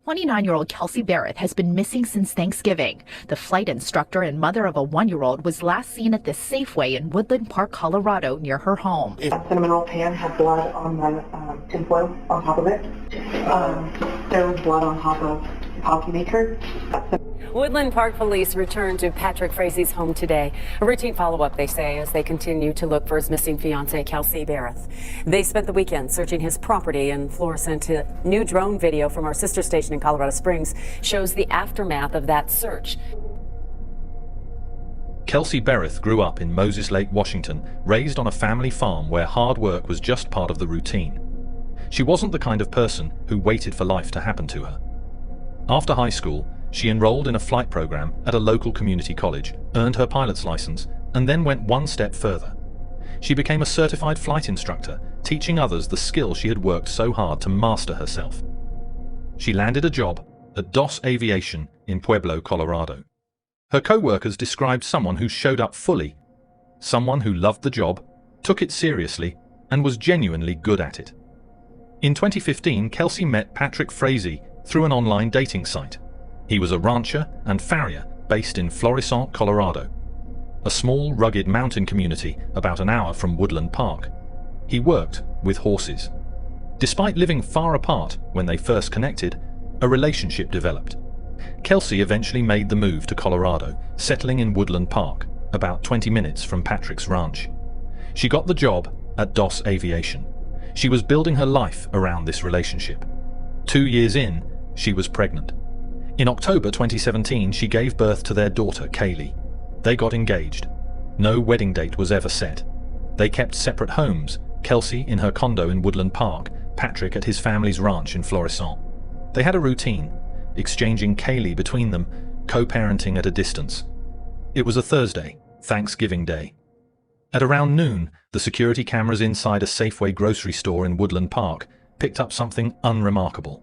29-year-old Kelsey Berreth has been missing since Thanksgiving. The flight instructor and mother of a 1-year-old was last seen at this Safeway in Woodland Park, Colorado, near her home. A cinnamon roll pan had blood on the tinfoil on top of it. There was blood on top of the coffee maker. Woodland Park police returned to Patrick Frazee's home today. A routine follow-up, they say, as they continue to look for his missing fiancé, Kelsey Berreth. They spent the weekend searching his property, and Flora sent a new drone video from our sister station in Colorado Springs shows the aftermath of that search. Kelsey Berreth grew up in Moses Lake, Washington, raised on a family farm where hard work was just part of the routine. She wasn't the kind of person who waited for life to happen to her. After high school, she enrolled in a flight program at a local community college, earned her pilot's license, and then went one step further. She became a certified flight instructor, teaching others the skill she had worked so hard to master herself. She landed a job at DOS Aviation in Pueblo, Colorado. Her co-workers described someone who showed up fully, someone who loved the job, took it seriously, and was genuinely good at it. In 2015, Kelsey met Patrick Frazee through an online dating site. He was a rancher and farrier based in Florissant, Colorado, a small, rugged mountain community about an hour from Woodland Park. He worked with horses. Despite living far apart when they first connected, a relationship developed. Kelsey eventually made the move to Colorado, settling in Woodland Park, about 20 minutes from Patrick's ranch. She got the job at DOS Aviation. She was building her life around this relationship. 2 years in, she was pregnant. In October 2017, she gave birth to their daughter, Kaylee. They got engaged. No wedding date was ever set. They kept separate homes, Kelsey in her condo in Woodland Park, Patrick at his family's ranch in Florissant. They had a routine, exchanging Kaylee between them, co-parenting at a distance. It was a Thursday, Thanksgiving Day. At around noon, the security cameras inside a Safeway grocery store in Woodland Park picked up something unremarkable.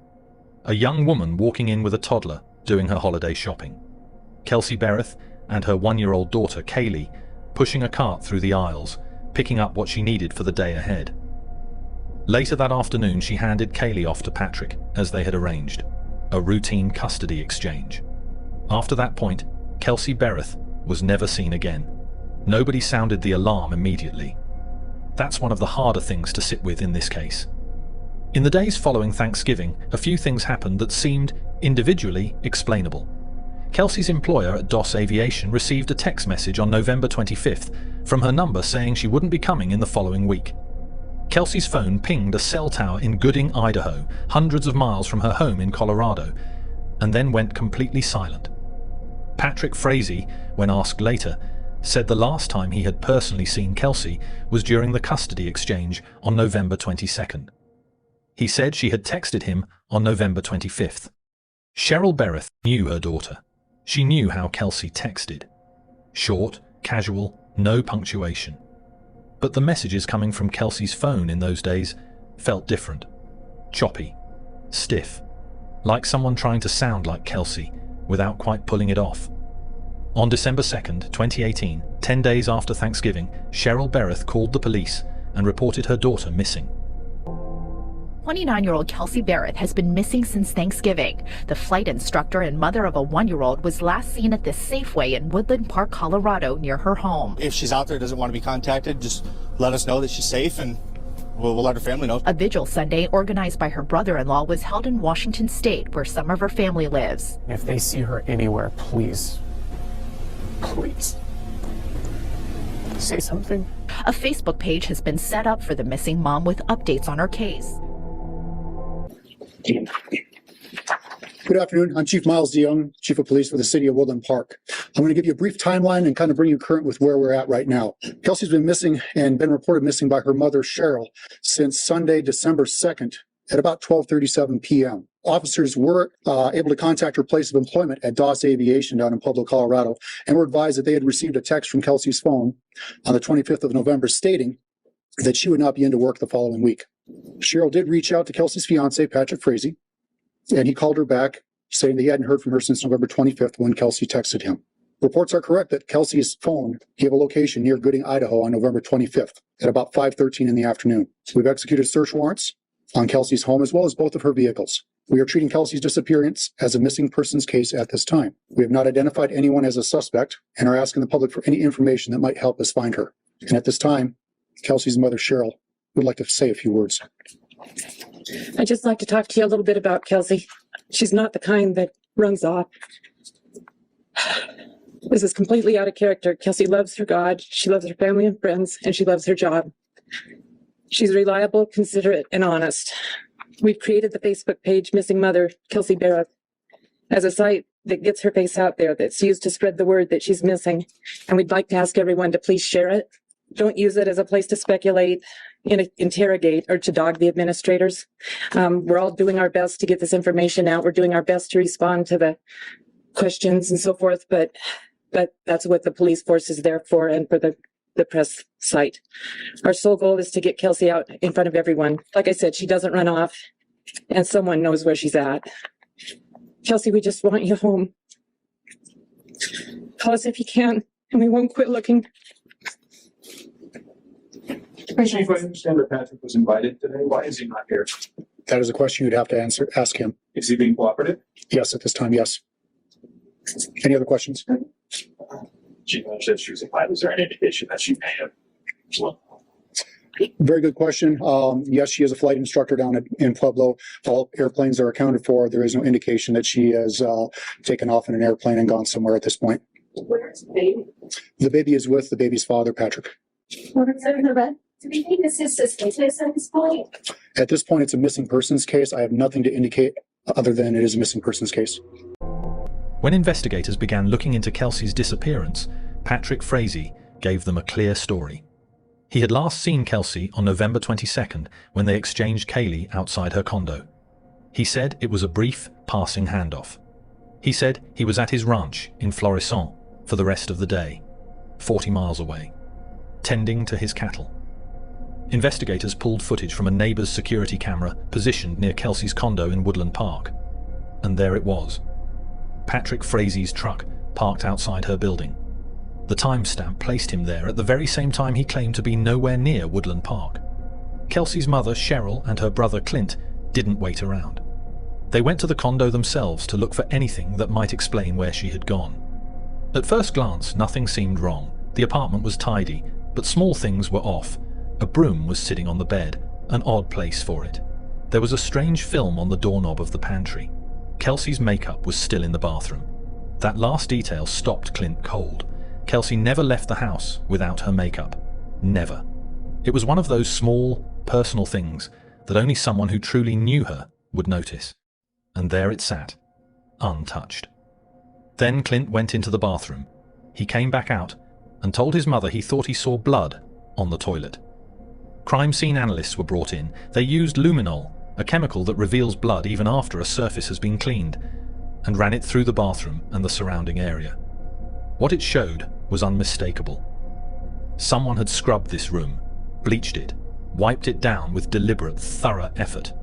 A young woman walking in with a toddler doing her holiday shopping. Kelsey Berreth and her 1-year-old daughter, Kaylee, pushing a cart through the aisles, picking up what she needed for the day ahead. Later that afternoon, she handed Kaylee off to Patrick, as they had arranged. A routine custody exchange. After that point, Kelsey Berreth was never seen again. Nobody sounded the alarm immediately. That's one of the harder things to sit with in this case. In the days following Thanksgiving, a few things happened that seemed individually explainable. Kelsey's employer at DOS Aviation received a text message on November 25th from her number saying she wouldn't be coming in the following week. Kelsey's phone pinged a cell tower in Gooding, Idaho, hundreds of miles from her home in Colorado, and then went completely silent. Patrick Frazee, when asked later, said the last time he had personally seen Kelsey was during the custody exchange on November 22nd. He said she had texted him on November 25th. Cheryl Berreth knew her daughter. She knew how Kelsey texted. Short, casual, no punctuation. But the messages coming from Kelsey's phone in those days felt different. Choppy, stiff, like someone trying to sound like Kelsey without quite pulling it off. On December 2nd, 2018, 10 days after Thanksgiving, Cheryl Berreth called the police and reported her daughter missing. 29-year-old Kelsey Berreth has been missing since Thanksgiving. The flight instructor and mother of a 1-year-old was last seen at this Safeway in Woodland Park, Colorado, near her home. If she's out there, doesn't want to be contacted, just let us know that she's safe, and we'll let her family know. A vigil Sunday organized by her brother-in-law was held in Washington State, where some of her family lives. If they see her anywhere, please say something. A Facebook page has been set up for the missing mom with updates on her case. Good afternoon. I'm Chief Miles DeYoung, Chief of Police for the City of Woodland Park. I'm going to give you a brief timeline and kind of bring you current with where we're at right now. Kelsey's been missing and been reported missing by her mother, Cheryl, since Sunday, December 2nd at about 12:37 p.m. Officers were able to contact her place of employment at DOS Aviation down in Pueblo, Colorado, and were advised that they had received a text from Kelsey's phone on the 25th of November stating that she would not be into work the following week. Cheryl did reach out to Kelsey's fiancé, Patrick Frazee, and he called her back saying that he hadn't heard from her since November 25th when Kelsey texted him. Reports are correct that Kelsey's phone gave a location near Gooding, Idaho on November 25th at about 5:13 in the afternoon. We've executed search warrants on Kelsey's home as well as both of her vehicles. We are treating Kelsey's disappearance as a missing persons case at this time. We have not identified anyone as a suspect and are asking the public for any information that might help us find her. And at this time, Kelsey's mother, Cheryl, would like to say a few words. I'd just like to talk to you a little bit about Kelsey. She's not the kind that runs off. This is completely out of character. Kelsey loves her God, she loves her family and friends, and she loves her job. She's reliable, considerate, and honest. We've created the Facebook page Missing Mother, Kelsey Berreth, as a site that gets her face out there, that's used to spread the word that she's missing. And we'd like to ask everyone to please share it. Don't use it as a place to speculate, interrogate, or to dog the administrators. We're all doing our best to get this information out. We're doing our best to respond to the questions and so forth, but that's what the police force is there for, and for the press site. Our sole goal is to get Kelsey out in front of everyone. Like I said, she doesn't run off, and someone knows where she's at. Kelsey, we just want you home. Call us if you can, and we won't quit looking. Chief, I understand that Patrick was invited today. Why is he not here? That is a question you'd have to ask him. Is he being cooperative? Yes, at this time, yes. Any other questions? Chief, I understand she was invited. Is there any indication that she may have? Well, Very good question. Yes, she is a flight instructor down in Pueblo. All airplanes are accounted for. There is no indication that she has taken off in an airplane and gone somewhere at this point. Where's the baby? The baby is with the baby's father, Patrick. Do we think this is suspicious at this point? At this point, it's a missing persons case. I have nothing to indicate other than it is a missing persons case. When investigators began looking into Kelsey's disappearance, Patrick Frazee gave them a clear story. He had last seen Kelsey on November 22nd when they exchanged Kaylee outside her condo. He said it was a brief, passing handoff. He said he was at his ranch in Florissant for the rest of the day, 40 miles away, tending to his cattle. Investigators pulled footage from a neighbor's security camera positioned near Kelsey's condo in Woodland Park. And there it was. Patrick Frazee's truck parked outside her building. The timestamp placed him there at the very same time he claimed to be nowhere near Woodland Park. Kelsey's mother, Cheryl, and her brother, Clint, didn't wait around. They went to the condo themselves to look for anything that might explain where she had gone. At first glance, nothing seemed wrong. The apartment was tidy, but small things were off. A broom was sitting on the bed, an odd place for it. There was a strange film on the doorknob of the pantry. Kelsey's makeup was still in the bathroom. That last detail stopped Clint cold. Kelsey never left the house without her makeup. Never. It was one of those small, personal things that only someone who truly knew her would notice. And there it sat, untouched. Then Clint went into the bathroom. He came back out and told his mother he thought he saw blood on the toilet. Crime scene analysts were brought in. They used luminol, a chemical that reveals blood even after a surface has been cleaned, and ran it through the bathroom and the surrounding area. What it showed was unmistakable. Someone had scrubbed this room, bleached it, wiped it down with deliberate, thorough effort.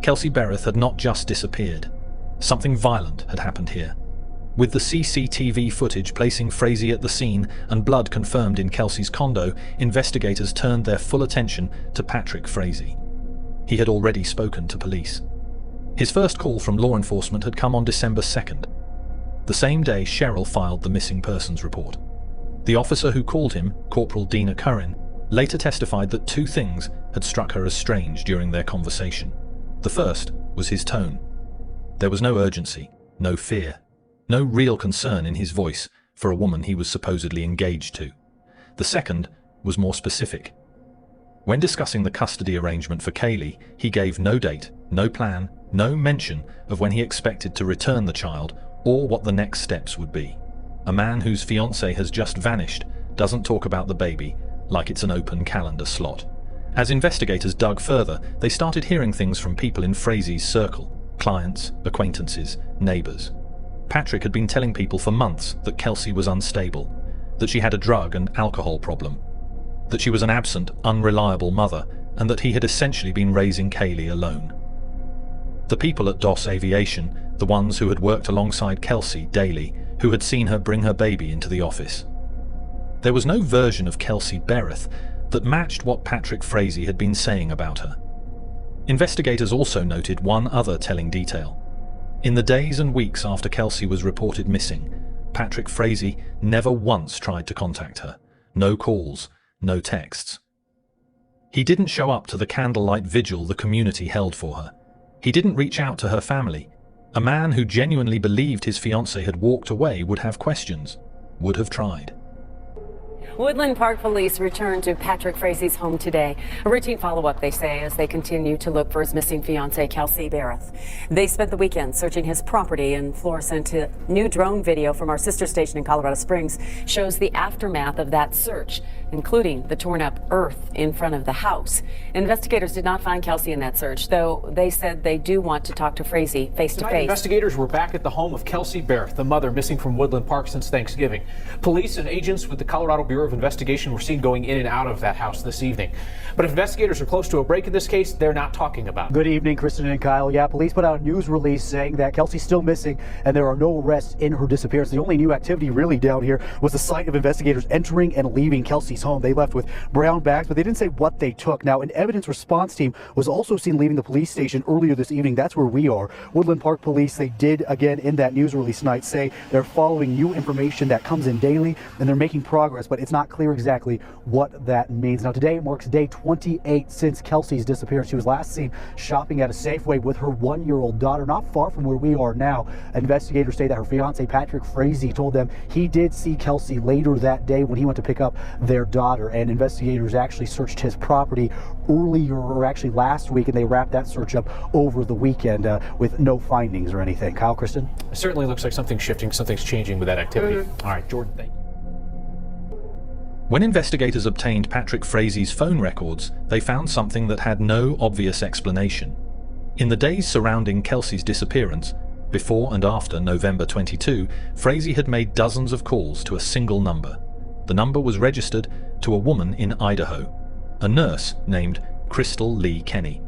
Kelsey Berreth had not just disappeared. Something violent had happened here. With the CCTV footage placing Frazee at the scene and blood confirmed in Kelsey's condo, investigators turned their full attention to Patrick Frazee. He had already spoken to police. His first call from law enforcement had come on December 2nd. The same day, Cheryl filed the missing persons report. The officer who called him, Corporal Dina Curran, later testified that two things had struck her as strange during their conversation. The first was his tone. There was no urgency, no fear, no real concern in his voice for a woman he was supposedly engaged to. The second was more specific. When discussing the custody arrangement for Kaylee, he gave no date, no plan, no mention of when he expected to return the child or what the next steps would be. A man whose fiancé has just vanished doesn't talk about the baby like it's an open calendar slot. As investigators dug further, they started hearing things from people in Frazee's circle, clients, acquaintances, neighbors. Patrick had been telling people for months that Kelsey was unstable, that she had a drug and alcohol problem, that she was an absent, unreliable mother, and that he had essentially been raising Kaylee alone. The people at DOS Aviation, the ones who had worked alongside Kelsey daily, who had seen her bring her baby into the office. There was no version of Kelsey Berreth that matched what Patrick Frazee had been saying about her. Investigators also noted one other telling detail. In the days and weeks after Kelsey was reported missing, Patrick Frazee never once tried to contact her. No calls, no texts. He didn't show up to the candlelight vigil the community held for her. He didn't reach out to her family. A man who genuinely believed his fiancée had walked away would have questions, would have tried. Woodland Park police returned to Patrick Frazee's home today. A routine follow-up, they say, as they continue to look for his missing fiancée, Kelsey Berreth. They spent the weekend searching his property, and Flora sent a new drone video from our sister station in Colorado Springs shows the aftermath of that search, including the torn-up earth in front of the house. Investigators did not find Kelsey in that search, though they said they do want to talk to Frazee face-to-face. Investigators were back at the home of Kelsey Berreth, the mother missing from Woodland Park since Thanksgiving. Police and agents with the Colorado Bureau of Investigation were seen going in and out of that house this evening. But if investigators are close to a break in this case, they're not talking about it. Good evening, Kristen and Kyle. Yeah, police put out a news release saying that Kelsey's still missing and there are no arrests in her disappearance. The only new activity really down here was the sight of investigators entering and leaving Kelsey's home. They left with brown bags, but they didn't say what they took. Now, an evidence response team was also seen leaving the police station earlier this evening. That's where we are. Woodland Park Police, they did, again, in that news release tonight, say they're following new information that comes in daily and they're making progress, but it's not clear exactly what that means. Now, today marks day 28 since Kelsey's disappearance. She was last seen shopping at a Safeway with her one-year-old daughter, not far from where we are now. Investigators say that her fiancé, Patrick Frazee, told them he did see Kelsey later that day when he went to pick up their daughter, and investigators actually searched his property earlier, or actually last week, and they wrapped that search up over the weekend with no findings or anything. Kyle, Kristen? It certainly looks like something's shifting, something's changing with that activity. All right, Jordan, thank you. When investigators obtained Patrick Frazee's phone records, they found something that had no obvious explanation. In the days surrounding Kelsey's disappearance, before and after November 22, Frazee had made dozens of calls to a single number. The number was registered to a woman in Idaho, a nurse named Krystal Lee Kenney.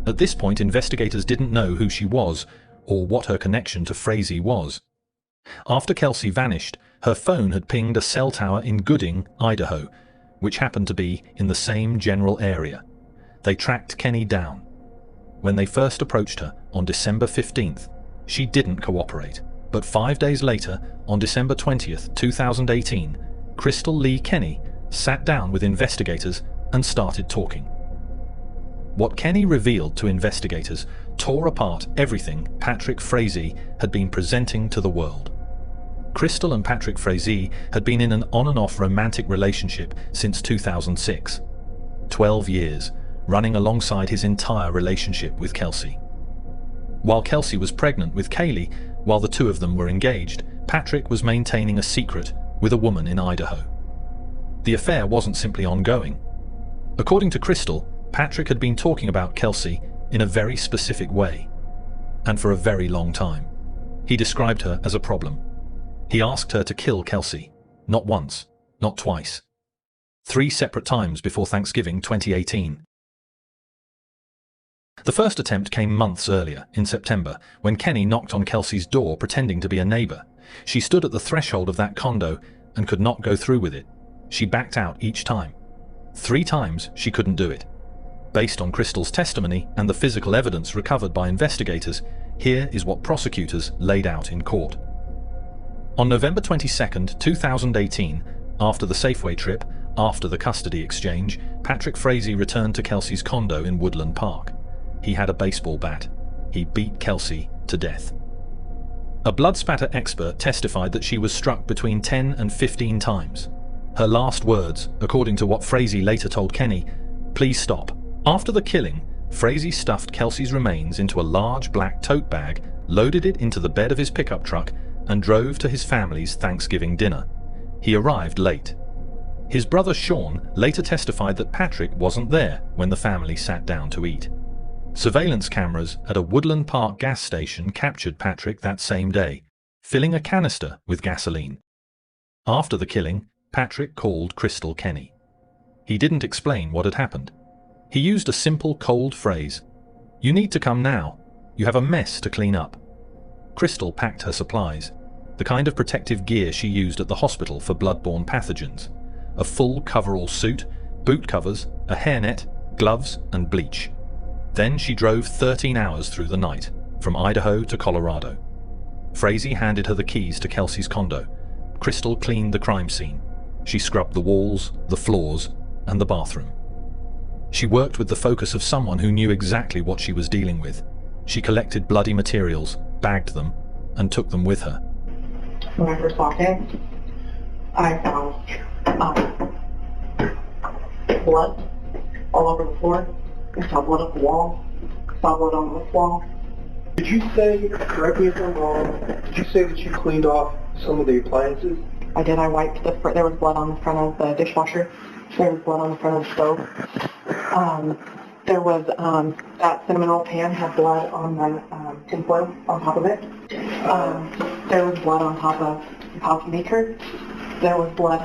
At this point, investigators didn't know who she was or what her connection to Frazee was. After Kelsey vanished, her phone had pinged a cell tower in Gooding, Idaho, which happened to be in the same general area. They tracked Kenney down. When they first approached her on December 15th, she didn't cooperate. But 5 days later, on December 20th, 2018, Krystal Lee Kenney sat down with investigators and started talking. What Kenney revealed to investigators tore apart everything Patrick Frazee had been presenting to the world. Krystal and Patrick Frazee had been in an on-and-off romantic relationship since 2006. 12 years, running alongside his entire relationship with Kelsey. While Kelsey was pregnant with Kaylee, while the two of them were engaged, Patrick was maintaining a secret with a woman in Idaho. The affair wasn't simply ongoing. According to Krystal, Patrick had been talking about Kelsey in a very specific way, and for a very long time. He described her as a problem. He asked her to kill Kelsey, not once, not twice. 3 separate times before Thanksgiving 2018. The first attempt came months earlier, in September, when Kenney knocked on Kelsey's door pretending to be a neighbor. She stood at the threshold of that condo and could not go through with it. She backed out each time. 3 times she couldn't do it. Based on Krystal's testimony and the physical evidence recovered by investigators, here is what prosecutors laid out in court. On November 22, 2018, after the Safeway trip, after the custody exchange, Patrick Frazee returned to Kelsey's condo in Woodland Park. He had a baseball bat. He beat Kelsey to death. A blood spatter expert testified that she was struck between 10 and 15 times. Her last words, according to what Frazee later told Kenney, "Please stop." After the killing, Frazee stuffed Kelsey's remains into a large black tote bag, loaded it into the bed of his pickup truck, and drove to his family's Thanksgiving dinner. He arrived late. His brother Sean later testified that Patrick wasn't there when the family sat down to eat. Surveillance cameras at a Woodland Park gas station captured Patrick that same day, filling a canister with gasoline. After the killing, Patrick called Krystal Kenney. He didn't explain what had happened. He used a simple, cold phrase. "You need to come now. You have a mess to clean up." Krystal packed her supplies, the kind of protective gear she used at the hospital for blood-borne pathogens. A full coverall suit, boot covers, a hairnet, gloves, and bleach. Then she drove 13 hours through the night, from Idaho to Colorado. Frazee handed her the keys to Kelsey's condo. Krystal cleaned the crime scene. She scrubbed the walls, the floors, and the bathroom. She worked with the focus of someone who knew exactly what she was dealing with. She collected bloody materials, bagged them, and took them with her. When I first walked in, I found blood all over the floor. I saw blood up the wall. I saw blood on this wall. Did you say, correct me if I'm wrong, did you say that you cleaned off some of the appliances? I did. I wiped the front. There was blood on the front of the dishwasher. There was blood on the front of the stove. There was that cinnamon roll pan had blood on the tinfoil on top of it. There was blood on top of the coffee maker. There was blood.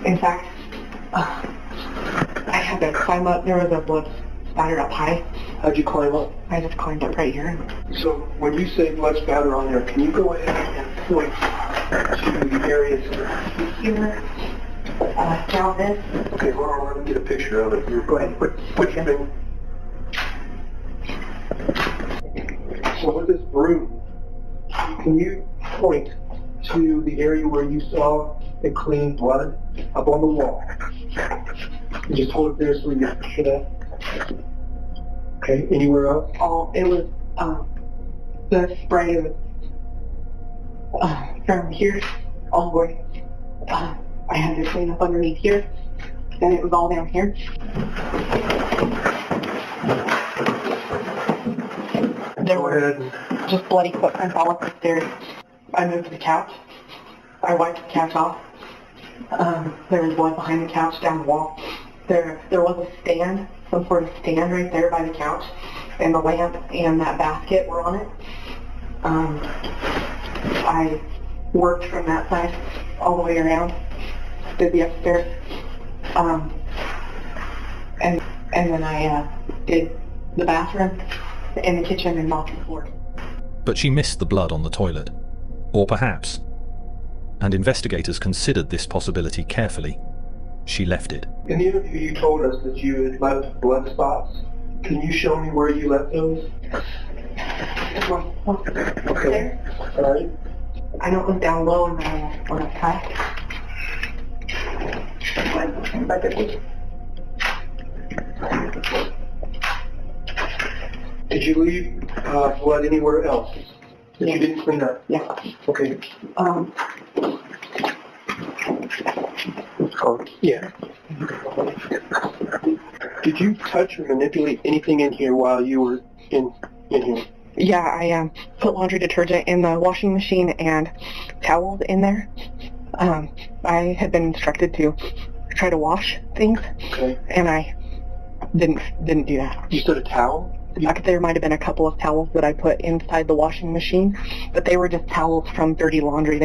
In fact, I had to climb up. There was a blood spatter up high. How'd you climb up? I just climbed up right here. So when you say blood spatter on there, can you go ahead and point to the areas Here. Down this. Okay, hold on, let me get a picture of it. Go ahead, put your finger. So with this broom, can you point to the area where you saw the clean blood up on the wall? And just hold it there so we can get a picture of that. Okay, anywhere else? Oh, it was the spray was from here all the way. I had to clean up underneath here. Then it was all down here. There were just bloody footprints all up the stairs. I moved to the couch. I wiped the couch off. There was blood behind the couch down the wall. There was a stand, some sort of stand right there by the couch, and the lamp and that basket were on it. I worked from that side all the way around, did the upstairs, and then I did the bathroom and the kitchen and mopped the floor. But she missed the blood on the toilet. Or perhaps, and investigators considered this possibility carefully, she left it. In the interview you told us that you had left blood spots. Can you show me where you left those? Okay. All right. I know it was down low and then I went up high. Did you leave blood anywhere else that you didn't clean up? Yeah. Okay. Yeah. Did you touch or manipulate anything in here while you were in here? Yeah, I put laundry detergent in the washing machine and towels in there. I had been instructed to try to wash things, okay, and I didn't do that. You said a towel? There might have been a couple of towels that I put inside the washing machine, but they were just towels from dirty laundry.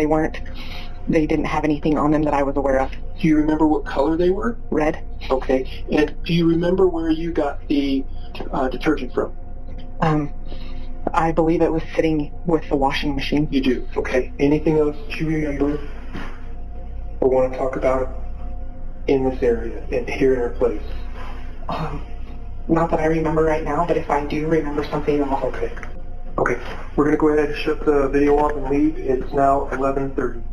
They didn't have anything on them that I was aware of. Do you remember what color they were? Red. Okay. And do you remember where you got the detergent from? I believe it was sitting with the washing machine. You do? Okay. Anything else that you remember or want to talk about in this area, here in our place? Not that I remember right now, but if I do remember something, I'll... Okay. Okay. We're going to go ahead and shut the video off and leave. It's now 11:30.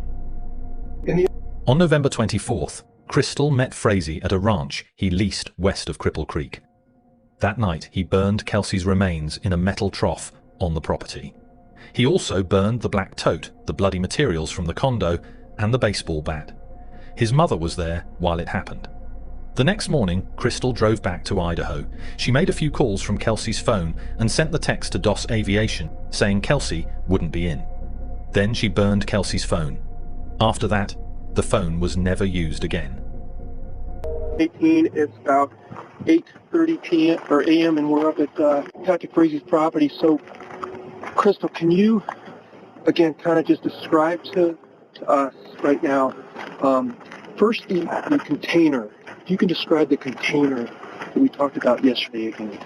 On November 24th, Krystal met Frazee at a ranch he leased west of Cripple Creek. That night, he burned Kelsey's remains in a metal trough on the property. He also burned the black tote, the bloody materials from the condo, and the baseball bat. His mother was there while it happened. The next morning, Krystal drove back to Idaho. She made a few calls from Kelsey's phone and sent the text to DOS Aviation saying Kelsey wouldn't be in. Then she burned Kelsey's phone. After that, the phone was never used again. 18, it's about 8:30 p.m. or a.m. and we're up at Patrick Frazee's property. So, Krystal, can you again kind of just describe to us right now? First, the container. If you can describe the container that we talked about yesterday again.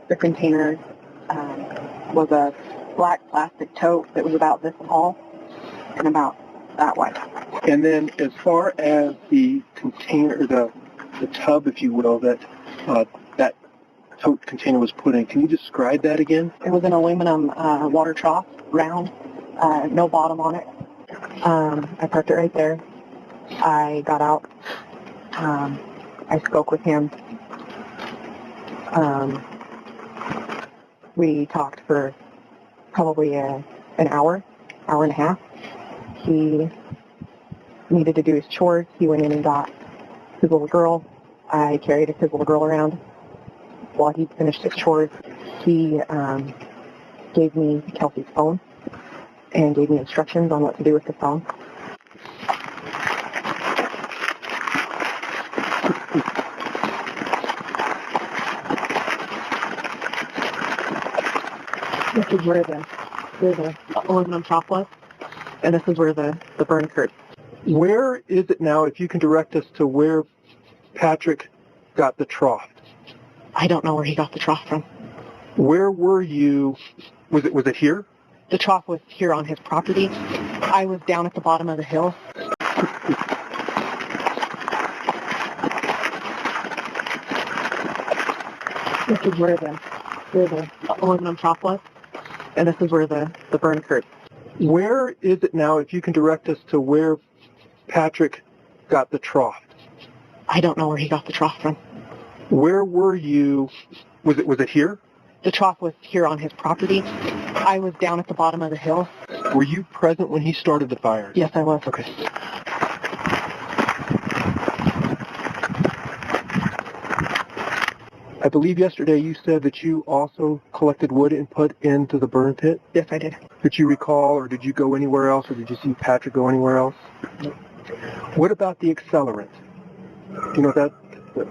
The container was a black plastic tote that was about this tall and about that wide. And then as far as the container, the tub, if you will, that that tote container was put in. Can you describe that again? It was an aluminum water trough, round, no bottom on it. I parked it right there. I got out. I spoke with him. We talked for probably an hour and a half. He needed to do his chores. He went in and got his little girl. I carried his little girl around while he finished his chores. He gave me Kelsey's phone and gave me instructions on what to do with the phone. This is where the aluminum top was, and this is where the burn occurred. Where is it now, if you can direct us to where Patrick got the trough? I don't know where he got the trough from. Where were you? Was it here? The trough was here on his property. I was down at the bottom of the hill. This is where the aluminum trough was, and this is where the burn occurred. Where is it now, if you can direct us to where Patrick got the trough? I don't know where he got the trough from. Where were you? Was it here? The trough was here on his property. I was down at the bottom of the hill. Were you present when he started the fire? Yes, I was. Okay. I believe yesterday you said that you also collected wood and put into the burn pit? Yes, I did. Did you recall, or did you go anywhere else, or did you see Patrick go anywhere else? No. What about the accelerant? Do you know that?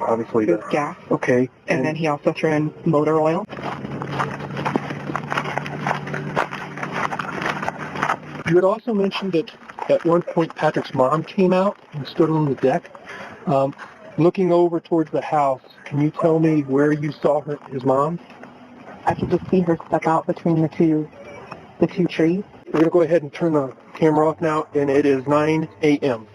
Obviously, it was gas. Okay. And then he also threw in motor oil. You had also mentioned that at one point Patrick's mom came out and stood on the deck. Looking over towards the house, can you tell me where you saw his mom? I could just see her stuck out between the two trees. We're going to go ahead and turn the camera off now, and it is 9 a.m.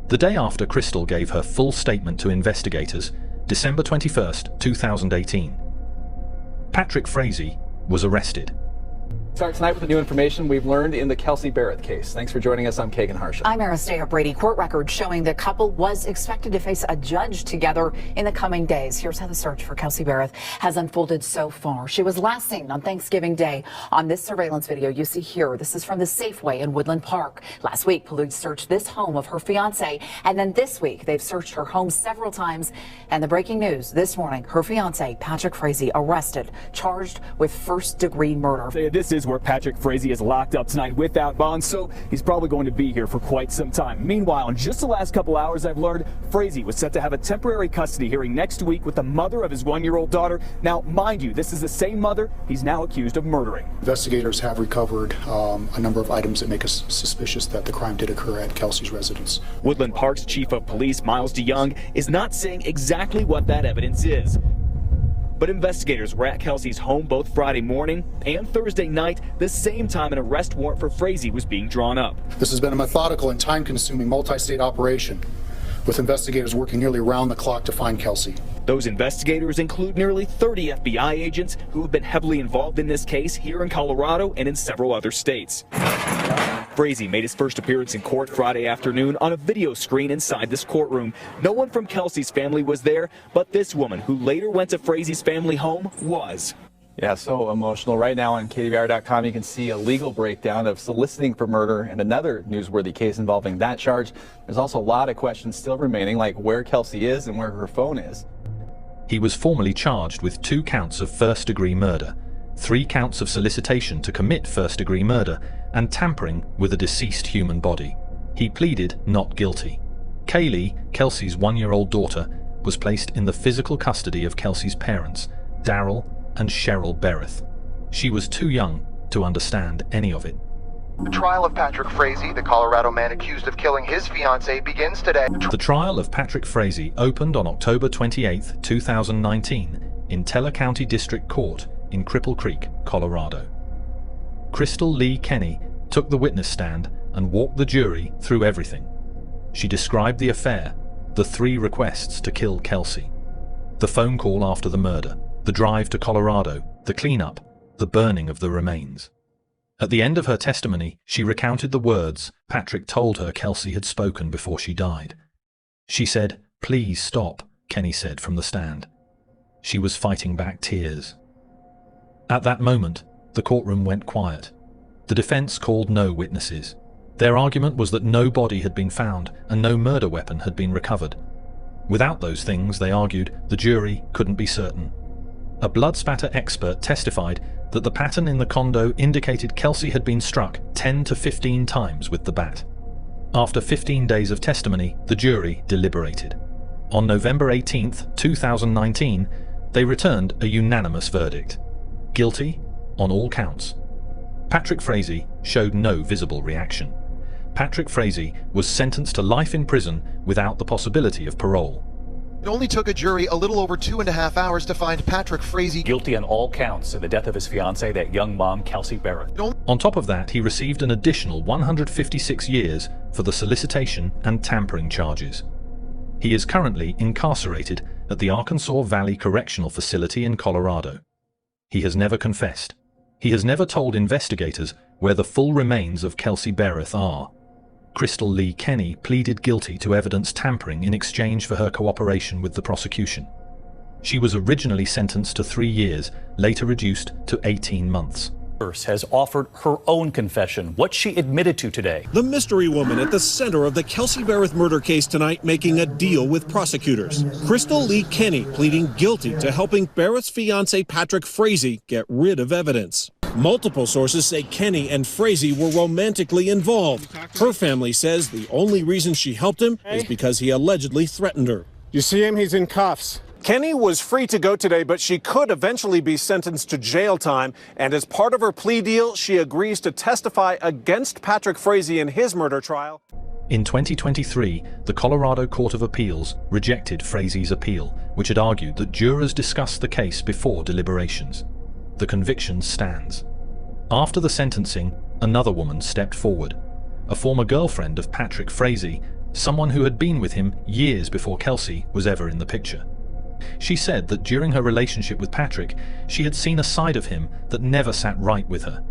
The day after Krystal gave her full statement to investigators, December 21st, 2018, Patrick Frazee was arrested. Start tonight with the new information we've learned in the Kelsey Berreth case. Thanks for joining us. I'm Kagan Harsha. I'm Aristea Brady. Court records showing the couple was expected to face a judge together in the coming days. Here's how the search for Kelsey Berreth has unfolded so far. She was last seen on Thanksgiving Day on this surveillance video you see here. This is from the Safeway in Woodland Park. Last week, police searched this home of her fiancé, and then this week they've searched her home several times. And the breaking news this morning, her fiancé, Patrick Frazee, arrested, charged with first-degree murder. This is where Patrick Frazee is locked up tonight without bond, so he's probably going to be here for quite some time. Meanwhile, in just the last couple hours, I've learned Frazee was set to have a temporary custody hearing next week with the mother of his one-year-old daughter. Now, mind you, this is the same mother he's now accused of murdering. Investigators have recovered a number of items that make us suspicious that the crime did occur at Kelsey's residence. Woodland Park's Chief of Police, Miles DeYoung, is not saying exactly what that evidence is. But investigators were at Kelsey's home both Friday morning and Thursday night, the same time an arrest warrant for Frazee was being drawn up. This has been a methodical and time-consuming multi-state operation, with investigators working nearly around the clock to find Kelsey. Those investigators include nearly 30 FBI agents who have been heavily involved in this case here in Colorado and in several other states. Frazee made his first appearance in court Friday afternoon on a video screen inside this courtroom. No one from Kelsey's family was there, but this woman, who later went to Frazee's family home, was. Yeah, so emotional. Right now on KDVR.com, you can see a legal breakdown of soliciting for murder and another newsworthy case involving that charge. There's also a lot of questions still remaining, like where Kelsey is and where her phone is. He was formally charged with 2 counts of first-degree murder, 3 counts of solicitation to commit first-degree murder, and tampering with a deceased human body. He pleaded not guilty. Kaylee, Kelsey's 1-year-old daughter, was placed in the physical custody of Kelsey's parents, Daryl and Cheryl Berreth. She was too young to understand any of it. The trial of Patrick Frazee, the Colorado man accused of killing his fiancée, begins today. The trial of Patrick Frazee opened on October 28, 2019 in Teller County District Court in Cripple Creek, Colorado. Krystal Lee Kenney took the witness stand and walked the jury through everything. She described the affair, the 3 requests to kill Kelsey, the phone call after the murder, the drive to Colorado, the cleanup, the burning of the remains. At the end of her testimony, she recounted the words Patrick told her Kelsey had spoken before she died. She said, "Please stop," Kenney said from the stand. She was fighting back tears. At that moment, the courtroom went quiet. The defense called no witnesses. Their argument was that no body had been found and no murder weapon had been recovered. Without those things, they argued, the jury couldn't be certain. A blood spatter expert testified that the pattern in the condo indicated Kelsey had been struck 10 to 15 times with the bat. After 15 days of testimony, the jury deliberated. On November 18, 2019, they returned a unanimous verdict. Guilty on all counts. Patrick Frazee showed no visible reaction. Patrick Frazee was sentenced to life in prison without the possibility of parole. It only took a jury a little over 2.5 hours to find Patrick Frazee Guilty on all counts in the death of his fiancée, that young mom, Kelsey Berreth. On top of that, he received an additional 156 years for the solicitation and tampering charges. He is currently incarcerated at the Arkansas Valley Correctional Facility in Colorado. He has never confessed. He has never told investigators where the full remains of Kelsey Berreth are. Krystal Lee Kenney pleaded guilty to evidence tampering in exchange for her cooperation with the prosecution. She was originally sentenced to 3 years, later reduced to 18 months. Has offered her own confession, what she admitted to today. The mystery woman at the center of the Kelsey Berreth murder case tonight making a deal with prosecutors. Krystal Lee Kenney pleading guilty to helping Berreth's fiancé Patrick Frazee get rid of evidence. Multiple sources say Kenney and Frazee were romantically involved. Her family says the only reason she helped him is because he allegedly threatened her. You see him? He's in cuffs. Kenney was free to go today, but she could eventually be sentenced to jail time. And as part of her plea deal, she agrees to testify against Patrick Frazee in his murder trial. In 2023, the Colorado Court of Appeals rejected Frazee's appeal, which had argued that jurors discussed the case before deliberations. The conviction stands. After the sentencing, another woman stepped forward. A former girlfriend of Patrick Frazee, someone who had been with him years before Kelsey was ever in the picture. She said that during her relationship with Patrick, she had seen a side of him that never sat right with her.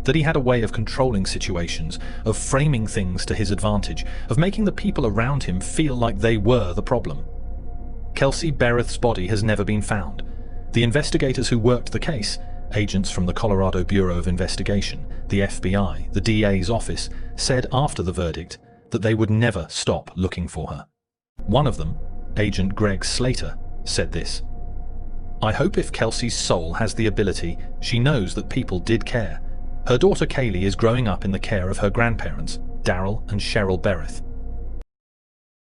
That he had a way of controlling situations, of framing things to his advantage, of making the people around him feel like they were the problem. Kelsey Berreth's body has never been found. The investigators who worked the case, agents from the Colorado Bureau of Investigation, the FBI, the DA's office, said after the verdict that they would never stop looking for her. One of them, Agent Greg Slater, said this: "I hope if Kelsey's soul has the ability, she knows that people did care. Her daughter Kaylee is growing up in the care of her grandparents, Daryl and Cheryl Berreth.